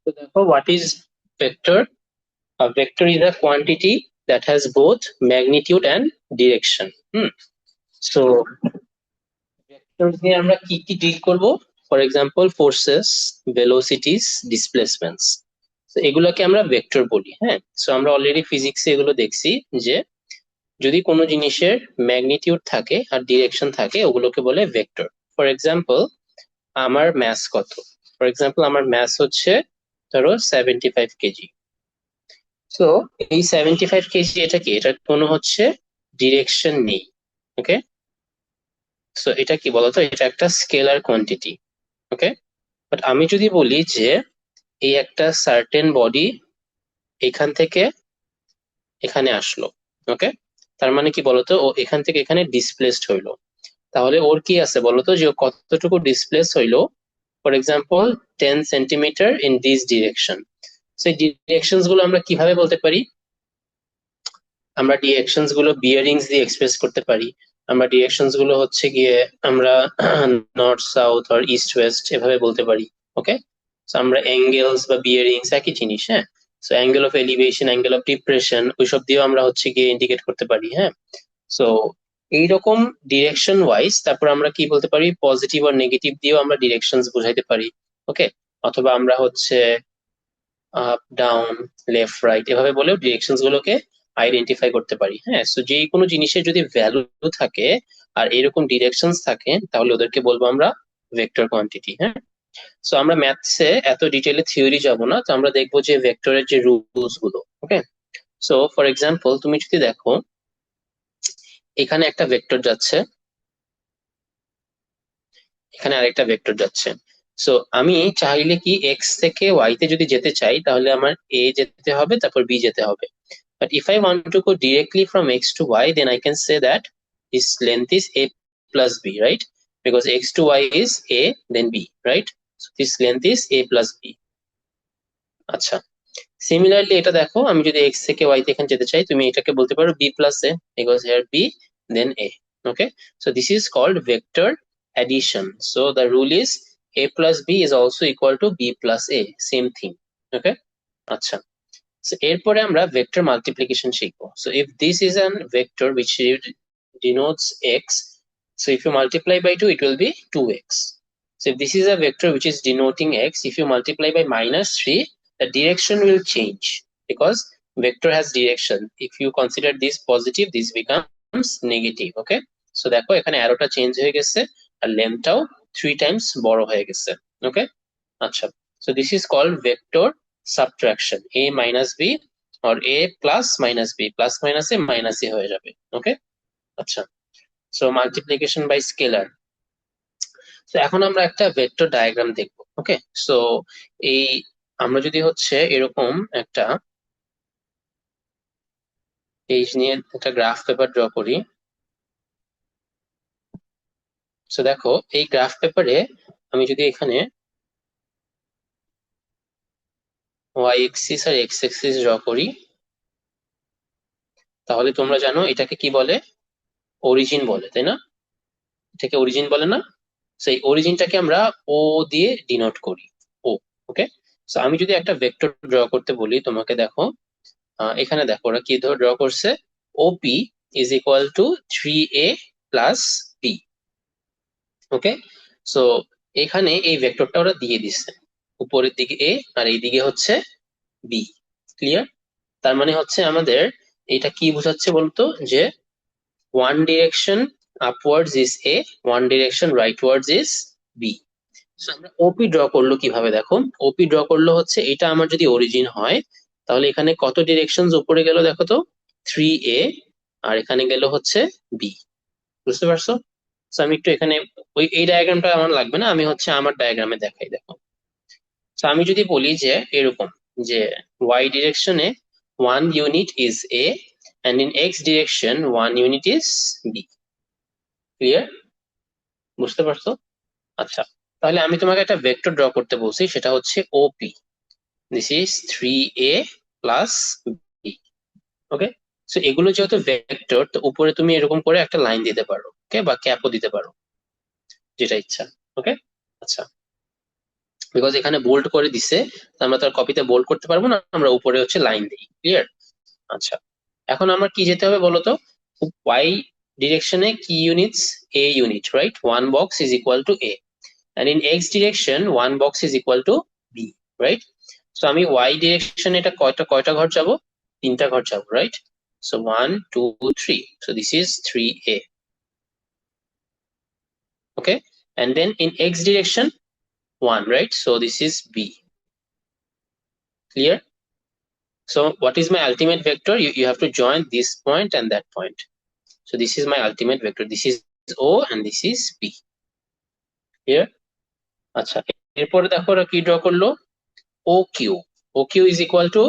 তো দেখো, what is vector? A vector is a quantity that has both magnitude and direction. So vectors নিয়ে আমরা কি কি ডিল করব? For example forces, velocities, displacements. তো এগুলোকে আমরা ভেক্টর বলি। হ্যাঁ, সো আমরা অলরেডি ফিজিক্সে এগুলো দেখছি যে যদি কোনো জিনিসের ম্যাগনিটিউড থাকে আর ডিরেকশন থাকে ওগুলোকে বলে ভেক্টর। ফর এক্সাম্পল আমার ম্যাস কত? ফর এক্সাম্পল আমার ম্যাস হচ্ছে ধরো 75 কেজি। সো এই 75 কেজি এটা কি? এটার কোনো হচ্ছে ডিরেকশন নেই। ওকে, সো এটা কি বলতো? এটা একটা স্কেলার কোয়ান্টিটি। ওকে, বাট আমি যদি বলি যে এই একটা সার্টেন বডি এখান থেকে এখানে আসলো, ওকে, তার মানে কি বলতো? ও এখান থেকে এখানে ডিসপ্লেসড হইলো। তাহলে ওর কি আছে বলতো যে ও কতটুকু ডিসপ্লেস হইলো? For example 10 centimetre in this direction. সেই ডিরেকশনস গুলো আমরা কিভাবে বলতে পারি? আমরা ডিরেকশনস গুলো বিয়ারিংস দিয়ে এক্সপ্রেস করতে পারি। আমরা ডিরেকশনস গুলো হচ্ছে গিয়ে আমরা নর্থ সাউথ আর ইস্ট ওয়েস্ট এভাবে বলতে পারি। ওকে, সো আমরা অ্যাঙ্গেলস বা বিয়ারিংস একই জিনিস। হ্যাঁ, so angle of elevation, angle of depression, ওইসব দিয়েও আমরা হচ্ছে গিয়ে ইন্ডিকেট করতে পারি। হ্যাঁ, সো এইরকম ডিরেকশন ওয়াইজ তারপর আমরা কি বলতে পারি? পজিটিভ আর নেগেটিভ দিয়েও আমরা ডিরেকশনস বুঝাইতে পারি। ওকে, অথবা আমরা হচ্ছে আপ ডাউন, লেফট রাইট এভাবে বলেও ডিরেকশনস গুলোকে আইডেন্টিফাই করতে পারি। হ্যাঁ, সো যে কোনো জিনিসের যদি ভ্যালু থাকে আর এরকম ডিরেকশনস থাকে তাহলে ওদেরকে বলবো আমরা ভেক্টর কোয়ান্টিটি। হ্যাঁ, সো আমরা ম্যাথসে এত ডিটেইলে থিওরি যাব না, তো আমরা দেখবো যে ভেক্টরের যে রুলস গুলো। ওকে, সো ফর এক্সাম্পল তুমি যদি দেখো এখানে একটা ভেক্টর যাচ্ছে, এখানে আরেকটা ভেক্টর যাচ্ছে। সো আমি চাইলে কি এক্স থেকে ওয়াই তে যদি যেতে চাই তাহলে আমার এ যেতে হবে, তারপর বি যেতে হবে। But if I want to go directly from x to y, then I can say that this length is a plus b, right? Because x to y is a, then b, right? So this length is a plus b. আচ্ছা, similarly এটা দেখো, আমি যদি x থেকে y তে এখানে যেতে চাই তুমি এটাকে বলতে পারো b plus a, because here b then a. Okay, so this is called vector addition. So the rule is a plus b is also equal to b plus a, same thing. Okay, আচ্ছা, so এরপরে আমরা vector multiplication শিখবো. So if this is an vector which denotes x, so if you multiply by 2 it will be 2x. So if this is a vector which is denoting x, if you multiply by -3 the direction will change, because vector has direction. If you consider this positive this becomes negative. Okay, so দেখো এখানে অ্যারোটা change হয়ে গেছে আর লেন্থটাও 3 Times বড় হয়ে গেছে। ওকে, আচ্ছা, so this is called vector subtraction, a minus b or a plus minus b, plus minus a minus a হয়ে যাবে। ওকে, আচ্ছা, so multiplication by scalar. তো এখন আমরা একটা ভেক্টর ডায়াগ্রাম দেখবো। ওকে, সো এই আমরা যদি হচ্ছে এরকম একটা পেজ নিয়ে একটা গ্রাফ পেপার ড্র করি। সো দেখো এই গ্রাফ পেপারে আমি যদি এখানে ওয়াই এক্সিস আর এক্স এক্সিস ড্র করি তাহলে তোমরা জানো এটাকে কি বলে? অরিজিন বলে, তাই না? এটাকে অরিজিন বলে না? সেই অরিজিনটাকে আমরা ও দিয়ে ডিনোট করি, ও। ওকে, সো আমি যদি একটা ভেক্টর ড্র করতে বলি তোমাকে, দেখো এখানে দেখো ওরা কি ধর ড্র করছে, OP is equal to 3a plus B. Okay, so এখানে এই ভেক্টরটা ওরা দিয়ে দিচ্ছে, উপরের দিকে এ আর এই দিকে হচ্ছে বি। ক্লিয়ার? তার মানে হচ্ছে আমাদের এটা কি বোঝাচ্ছে বলতো? যে one direction upwards is A, one direction rightwards is B. So আমরা ওপি ড্র করলো কিভাবে? দেখো ওপি ড্র করলো হচ্ছে এটা আমার যদি অরিজিন হয় তাহলে এখানে কত ডিরেকশন উপরে গেল দেখো তো, 3a, আর এখানে গেল হচ্ছে বি। বুঝতে পারছো? তো আমি একটু এখানে ওই এই ডায়াগ্রামটা আমার লাগবে না, আমি হচ্ছে আমার ডায়াগ্রামে দেখাই। দেখো, তো আমি যদি বলি যে এরকম যে ওয়াই ডিরেকশনে one unit is A and in x direction one unit is b. Clear? বুঝতে পারছো? আচ্ছা, তাহলে আমি তোমাকে একটা ভেক্টর ড্র করতে বলছি, সেটা হচ্ছে OP. This is 3a plus B. Okay, so এগুলো যেহেতু ভেক্টর তো উপরে তুমি এরকম করে একটা লাইন দিতে পারো, ওকে, বা ক্যাপও দিতে পারো, যেটা ইচ্ছা। ওকে, আচ্ছা, বিকজ এখানে বোল্ড করে দিছে, আমরা তার কপিতে বোল্ড করতে পারবো না, আমরা উপরে হচ্ছে লাইন দিই। ক্লিয়ার? আচ্ছা, এখন আমার কি যেতে হবে বলতো? ওয়াই ডিরেকশনে কি units? A unit, right? One box is equal two A, and in x direction one box is equal to b, right? So আমি y direction এটা কয়টা ঘর যাব? তিনটা ঘর যাব, right? So 1 2 3, so this is 3a. Okay, and then in x direction 1, right? So this is b. Clear? So what is my ultimate vector? You have to join this point and that point. So this is my ultimate vector, this is o and this is b. Clear? আচ্ছা, এরপরে দেখো ওরা কি draw করলো? OQ. OQ is equal to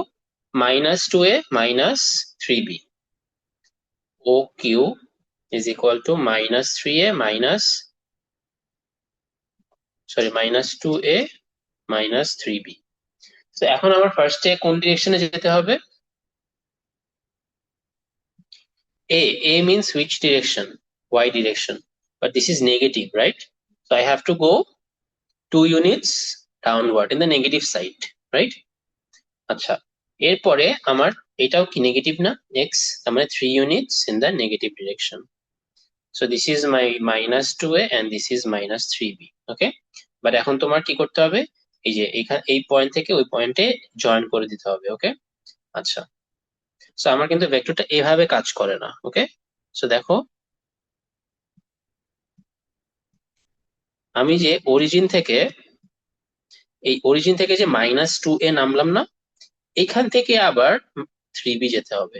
minus 2a minus 3b. OQ is equal to minus 3a minus, sorry, minus 2a minus 3b. So এখন আমার ফার্স্টে কোন ডিরেকশনে যেতে হবে? A means which direction? Y direction. But this is negative, right? So I have to go 2 units downward in the negative side, right? আচ্ছা, এরপরে আমার এটাও কি নেগেটিভ না? x, তার মানে 3 units in the negative direction. So this is my minus 2a and this is minus 3b. Okay, but এখন তোমার কি করতে হবে? এই যে এখানে এই পয়েন্ট থেকে ওই পয়েন্টে জয়েন করে দিতে হবে। ওকে, আচ্ছা, সো আমার কিন্তু ভেক্টরটা এভাবে কাজ করে না। ওকে, সো দেখো আমি যে অরিজিন থেকে যে মাইনাস 2a নামলাম না, এখান থেকে আবার 3b যেতে হবে।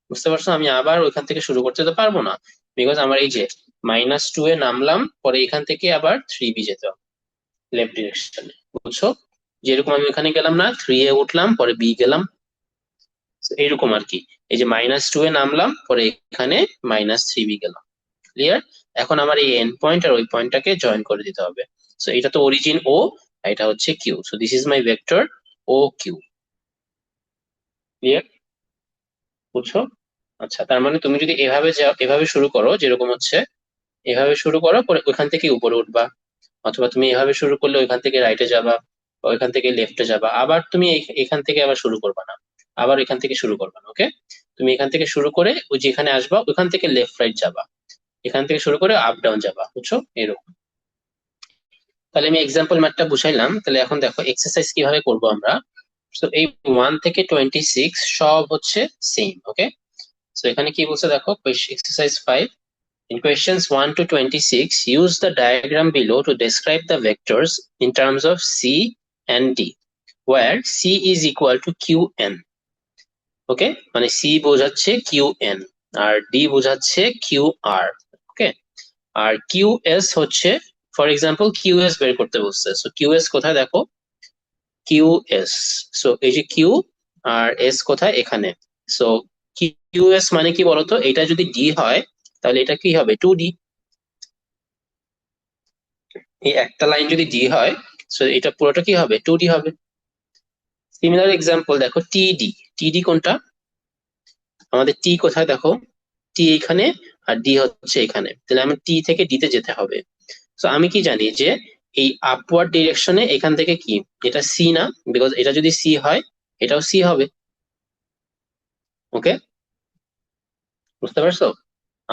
বুঝতে পারছো? আমি আবার ওইখান থেকে শুরু করতে তো পারবো না, বিকজ আমার এই যে মাইনাস 2a নামলাম, পরে এখান থেকে আবার 3b যেতে হবে লেফট ডিরেকশনে। বুঝছো? যেরকম আমি এখানে গেলাম না, 3a উঠলাম পরে b গেলাম, এইরকম আর কি। এই যে মাইনাস 2a নামলাম, পরে এখানে মাইনাস 3b গেলাম। ক্লিয়ার? এখন আমার এই এন্ড পয়েন্ট আর ওই পয়েন্টটাকে জয়েন করে দিতে হবে। সো এটা তো অরিজিন ও, এটা হচ্ছে Q. So this is my vector O Q. Clear? বুঝছো? আচ্ছা, তার মানে তুমি যদি এভাবে যাও, এভাবে শুরু করো, যেরকম হচ্ছে এভাবে শুরু করো, পরে ওইখান থেকে উপরে উঠবা, অথবা তুমি এভাবে শুরু করলে ওইখান থেকে রাইটে যাবা, বা ওইখান থেকে লেফটে যাবা, আবার তুমি এখান থেকে আবার শুরু করবা না, আবার এখান থেকে শুরু করবা না। ওকে, তুমি এখান থেকে শুরু করে ওই যেখানে আসবা ওইখান থেকে লেফট রাইট যাবা, এখান থেকে শুরু করে আপ ডাউন যাবা। বুঝছো? এরকম। তাহলে আমি এক্সাম্পল ম্যাথটা বুঝাইলাম, তাহলে এখন দেখো এক্সারসাইজ কিভাবে করব আমরা। তো এই 1 থেকে 26 সব হচ্ছে সেম। ওকে, সো এখানে কি বলছে দেখো, exercise 5. In questions 1 to 26, use the diagram below to describe the vectors in terms of C and D, where C is equal to QN. ওকে, মানে C বোঝাচ্ছে QN আর D বোঝাচ্ছে QR। ওকে, আর QS হচ্ছে, for example QS বের করতে বলছে। So QS কোথায় দেখো, QS, so এই যে Q আর S কোথায়? এখানে। সো QS মানে কি বলতো? এটা যদি D হয় তাহলে এটা কি হবে? 2D। এই একটা লাইন যদি ডি হয়, সো এটা পুরোটা কি হবে? 2D হবে। সিমিলার এক্সাম্পল দেখো টিডি। টিডি কোনটা? আমাদের টি কোথায় দেখো, টি এখানে আর ডি হচ্ছে এখানে, তাহলে আমি টি থেকে ডি তে যেতে হবে। তো আমি কি জানি যে এই আপওয়ার্ড ডিরেকশনে এখান থেকে কি, এটা সি না? বিকজ এটা যদি সি হয় এটাও সি হবে। ওকে, বুঝতে পারছো?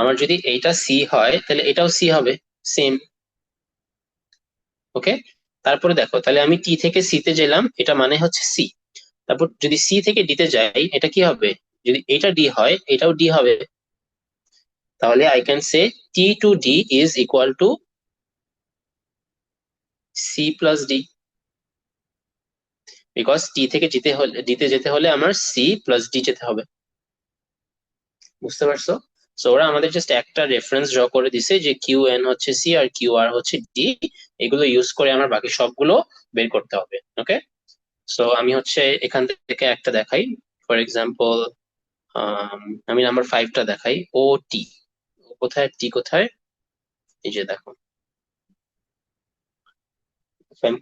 আমার যদি এইটা সি হয় তাহলে এটাও সি হবে, সেম। ওকে, তারপরে দেখো তাহলে আমি টি থেকে সি তে গেলাম, এটা মানে হচ্ছে সি। তারপর যদি সি থেকে ডি তে যাই, এটা কি হবে? যদি এটা ডি হয় এটাও ডি হবে। তাহলে I can say T to D is equal to C plus D, because T থেকে ডি তে যেতে হলে আমার সি প্লাস ডি যেতে হবে। বুঝতে পারছো? সো ওরা আমাদের জাস্ট একটা রেফারেন্স ড্র করে দিছে যে কিউ এন হচ্ছে সি আর কিউ আর হচ্ছে ডি, এগুলো ইউজ করে আমার বাকি সবগুলো বের করতে হবে। ওকে, সো আমি হচ্ছে এখান থেকে একটা দেখাই। ফর এক্সাম্পল আমি নাম্বার 5টা দেখাই। ও টি, কোথায় টি কোথায়? এই যে দেখো,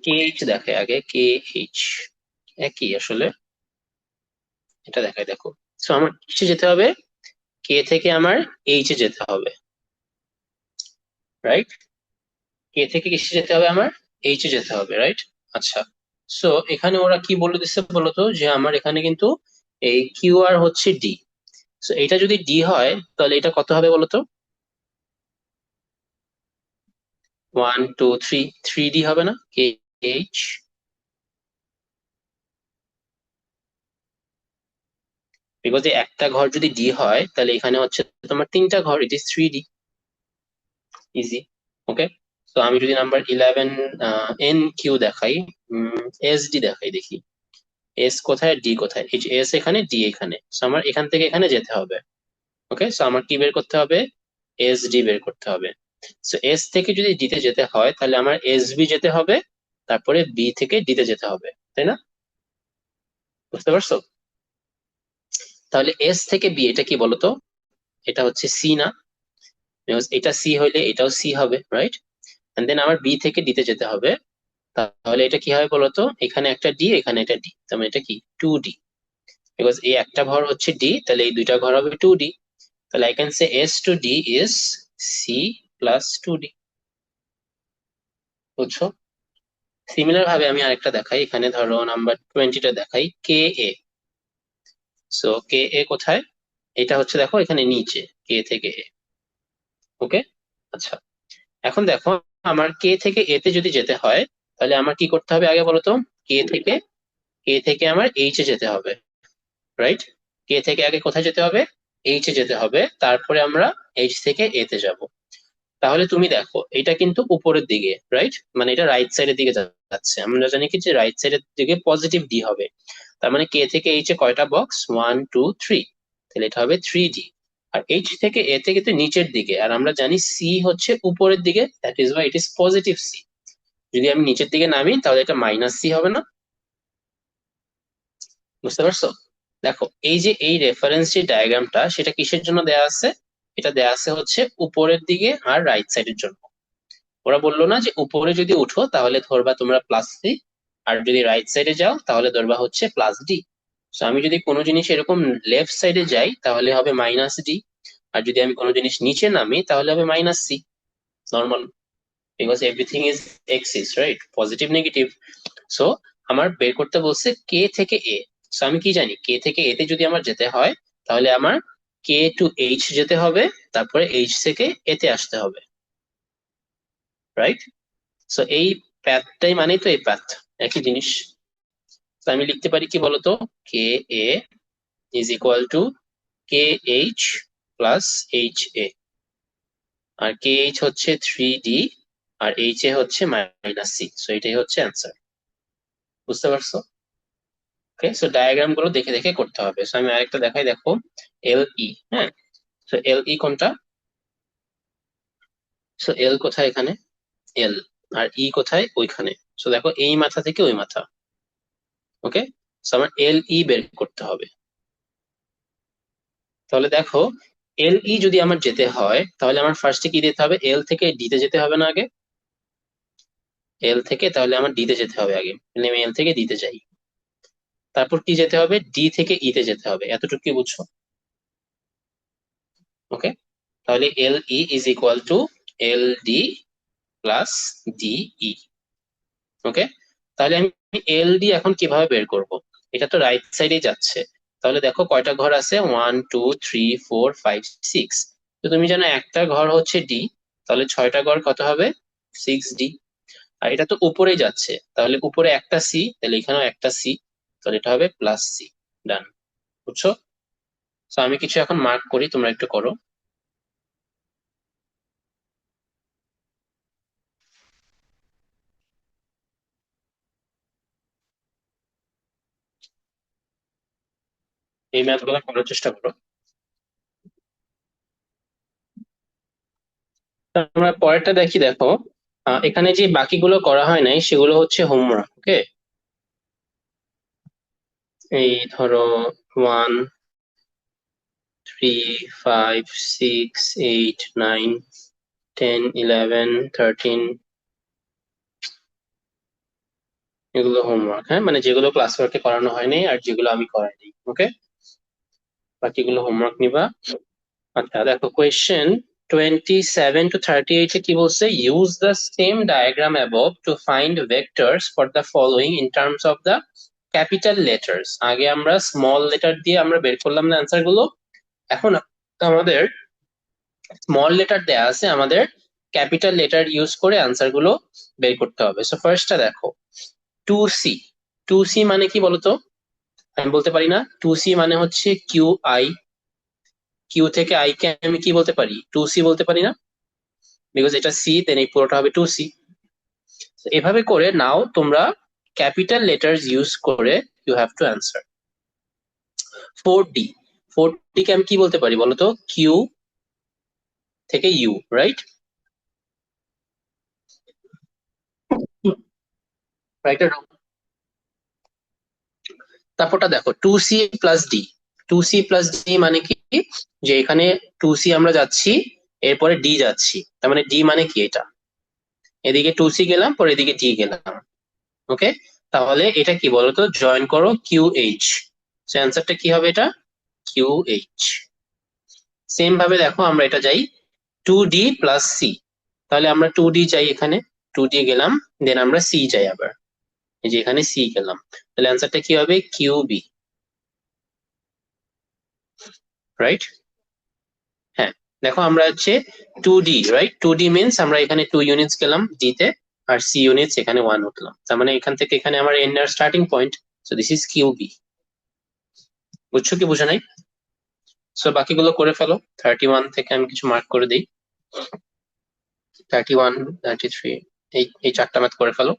কে এইচ দেখে আগে, কে এইচ একই আসলে, এটা দেখায় দেখো। সো আমার কিসে যেতে হবে? কে থেকে আমার এইচ এ যেতে হবে, রাইট? কে থেকে কিসে যেতে হবে? আমার এইচ এ যেতে হবে, রাইট? আচ্ছা, সো এখানে ওরা কি বলে দিচ্ছে বলতো, যে আমার এখানে কিন্তু এই কিউ আর হচ্ছে ডি। সো এটা যদি ডি হয় তাহলে এটা কত হবে বলতো? 1 2 3, 3D হবে না? কে এইচ, বিকজ একটা ঘর যদি ডি হয় তাহলে এখানে হচ্ছে তোমার তিনটা ঘর, ইট ইজ 3D। ইজি। ওকে, তো আমি যদি নাম্বার 11 এন কিউ দেখাই, এস ডি দেখাই, দেখি এস কোথায়, ডি কোথায়। এই যে এস এখানে, ডি এখানে, সো আমার এখান থেকে এখানে যেতে হবে। ওকে, সো আমার কি বের করতে হবে? এস ডি বের করতে হবে। সো এস থেকে যদি ডি তে যেতে হয় তাহলে আমার এস বি যেতে হবে, তারপরে বি থেকে ডি তে যেতে হবে, তাই না? বুঝতে পারছো? তাহলে এস থেকে বি এটা কি বলতো? এটা হচ্ছে সি না? Because এটা সি হইলে এটাও সি হবে, রাইট? এন্ড দেন আমার বি থেকে ডি তে যেতে হবে। তাহলে এটা কি হবে বলতো? এখানে একটা ডি, এখানে একটা ডি, তার মানে এটা কি 2D। বিকজ এই একটা ঘর হচ্ছে ডি, তাহলে এই দুইটা ঘর হবে 2D। তাহলে I can say S two D is C plus 2D। বুঝছো? সিমিলার ভাবে আমি আরেকটা দেখাই, এখানে ধরো নাম্বার 20টা দেখাই, কে এ। সো কে এ কোথায়? এটা হচ্ছে দেখো এখানে নিচে, কে থেকে এ। ওকে, আচ্ছা, এখন দেখো আমার কে থেকে এ তে যদি যেতে হয় তাহলে আমার কি করতে হবে আগে বলো তো? কে থেকে আমার এইচ এ যেতে হবে, রাইট? কে থেকে আগে কোথায় যেতে হবে? এইচ এ যেতে হবে, তারপরে আমরা এইচ থেকে এ তে যাব। তাহলে তুমি দেখো এটা কিন্তু উপরের দিকে, রাইট? মানে এটা রাইট সাইডের দিকে যাচ্ছে। আমরা জানি কি যে রাইট সাইডের দিকে পজিটিভ ডি হবে। তার মানে কে থেকে এইচ এ কয়টা বক্স? 1 2 3, তাহলে এটা হবে 3D। আর এইচ থেকে এ থেকে তো নিচের দিকে, আর আমরা জানি সি হচ্ছে উপরের দিকে, that is why it is positive C. যদি আমি নিচের দিকে নামি তাহলে এটা মাইনাস সি হবে না? বুঝতে পারছো? দেখো এই যে এই রেফারেন্স যে ডায়াগ্রামটা, সেটা কিসের জন্য দেয়া আছে? এটা দেয়া আছে হচ্ছে উপরের দিকে আর রাইট সাইডের জন্য। ওরা বললো না যে উপরে যদি উঠো তাহলে ধরবা তোমরা প্লাস সি, আর যদি রাইট সাইডে যাও তাহলে ধরবা হচ্ছে প্লাস ডি। তো আমি যদি কোনো জিনিস এরকম লেফট সাইডে যাই তাহলে হবে মাইনাস ডি, আর যদি আমি কোনো জিনিস নিচে নামি তাহলে হবে minus C. Normal, because everything is axis, right? Positive negative. So আমার বের করতে বলছে কে থেকে এ। সো আমি কি জানি, কে থেকে এ তে যদি আমার যেতে হয় তাহলে আমার কে টু এইচ যেতে হবে, তারপরে এইচ থেকে এ তে আসতে হবে, রাইট? সো এই প্যাথটাই মানেই তো এই প্যাথ, একই জিনিস। তো আমি লিখতে পারি কি বলতো? K A is equal to K H plus H A. আর কে এইচ হচ্ছে 3D, আর এইচ এ হচ্ছে মাইনাস সি। সো এটাই হচ্ছে অ্যান্সার। বুঝতে পারছো? ওকে, সো ডায়াগ্রাম গুলো দেখে দেখে করতে হবে। সো আমি আরেকটা দেখাই, দেখো এল ই। হ্যাঁ, সো এল ই কোনটা? সো এল কোথায় এখানে? এল। আর ই কোথায়? ওইখানে। সো দেখো এই মাথা থেকে ওই মাথা। ওকে, সো আমার এল ই বের করতে হবে। তাহলে দেখো এল ই যদি আমার যেতে হয় তাহলে আমার ফার্স্টে কি দিতে হবে? এল থেকে ডি তে যেতে হবে না আগে? এল থেকে তাহলে আমার ডি তে যেতে হবে আগে, তাহলে আমি এল থেকে ডি তে যাই। তারপর কি যেতে হবে? ডি থেকে ই তে যেতে হবে। এতটুকু কি বুঝছো? ওকে, তাহলে L E is equal to L D plus D E. Okay, তাহলে আমি এল ডি এখন কিভাবে বের করব? এটা তো রাইট সাইডে যাচ্ছে। তাহলে দেখো কয়টা ঘর আছে, 1 2 3 4 5 6। তো তুমি জানো একটা ঘর হচ্ছে ডি, তাহলে ছয়টা ঘর কত হবে? 6D। আর এটা তো উপরেই যাচ্ছে, তাহলে উপরে একটা সি, তাহলে এখানেও একটা সি, তাহলে এটা হবে প্লাস সি। ডান। বুঝছো? তো আমি কিছু এখন মার্ক করি, তোমরা একটু করো। এই ম্যাথ গুলো করার চেষ্টা করো। তা আমরা পরেরটা দেখি, দেখো এখানে যে বাকিগুলো করা হয় নাই সেগুলো হচ্ছে হোমওয়ার্ক। ওকে, এই ধরো 1 3 5 6 8 9 10 11 13, এগুলো হোমওয়ার্ক। হ্যাঁ, মানে যেগুলো ক্লাস ওয়ার্কে করানো হয়নি আর যেগুলো আমি করাইনি। ওকে, বাকিগুলো হোমওয়ার্ক নিবা। আচ্ছা দেখো কোয়েশ্চেন 27 to 38 এ কি বলছে, use the same diagram above to find vectors for the following in terms of the capital letters. আগে আমরা স্মল লেটার দিয়ে আমরা বের করলাম না অ্যান্সার গুলো, এখন আমাদের স্মল লেটার দেয়া আছে, আমাদের ক্যাপিটাল লেটার ইউজ করে অ্যান্সার গুলো বের করতে হবে। সো ফার্স্টটা দেখো, 2C। 2C মানে কি বলতো? আমি বলতে পারি না? 2C মানে হচ্ছে কিউ আই। কিউ থেকে আই কে আমি কি বলতে পারি? 2C বলতে পারি না? বিকজ এটা সি, দেন এই পুরোটা হবে 2C। এভাবে করে নাও তোমরা ক্যাপিটাল লেটার্স ইউজ করে you have to answer. 4D। 4D কে আমি কি বলতে পারি বলতো? কিউ থেকে ইউ, রাইট? রাইট। তারপরটা দেখো, 2C plus D. 2C plus D মানে কি? যে এখানে 2C আমরা যাচ্ছি, এরপরে ডি যাচ্ছি, তার মানে ডি মানে কি? এটা এদিকে 2C গেলাম, পরে এদিকে ডি গেলাম। ওকে, তাহলে এটা কি বলতো? জয়েন করো কিউ এইচ। অ্যান্সারটা কি হবে? এটা কিউ এইচ। সেম ভাবে দেখো আমরা এটা যাই 2D প্লাস সি। তাহলে আমরা 2D যাই, এখানে 2D গেলাম, দেন আমরা সি যাই আবার, এই যে এখানে সি গেলাম। তাহলে অ্যান্সারটা কি হবে? Q B, right? হ্যাঁ, দেখো আমরা হচ্ছে 2D, রাইট? 2D মিনস আমরা এখানে 2 ইউনিটস গেলাম ডি তে, আর সি ইউনিটস এখানে 1 উঠলাম, তার মানে এখান থেকে এখানে আমার এন্ড আর starting point. So this is Q B. বুঝছো কি বুঝা নাই? সো বাকিগুলো করে ফেলো। 31 থেকে আমি কিছু মার্ক করে দিই। 31, 33, এই চারটা ম্যাথ করে ফেলো।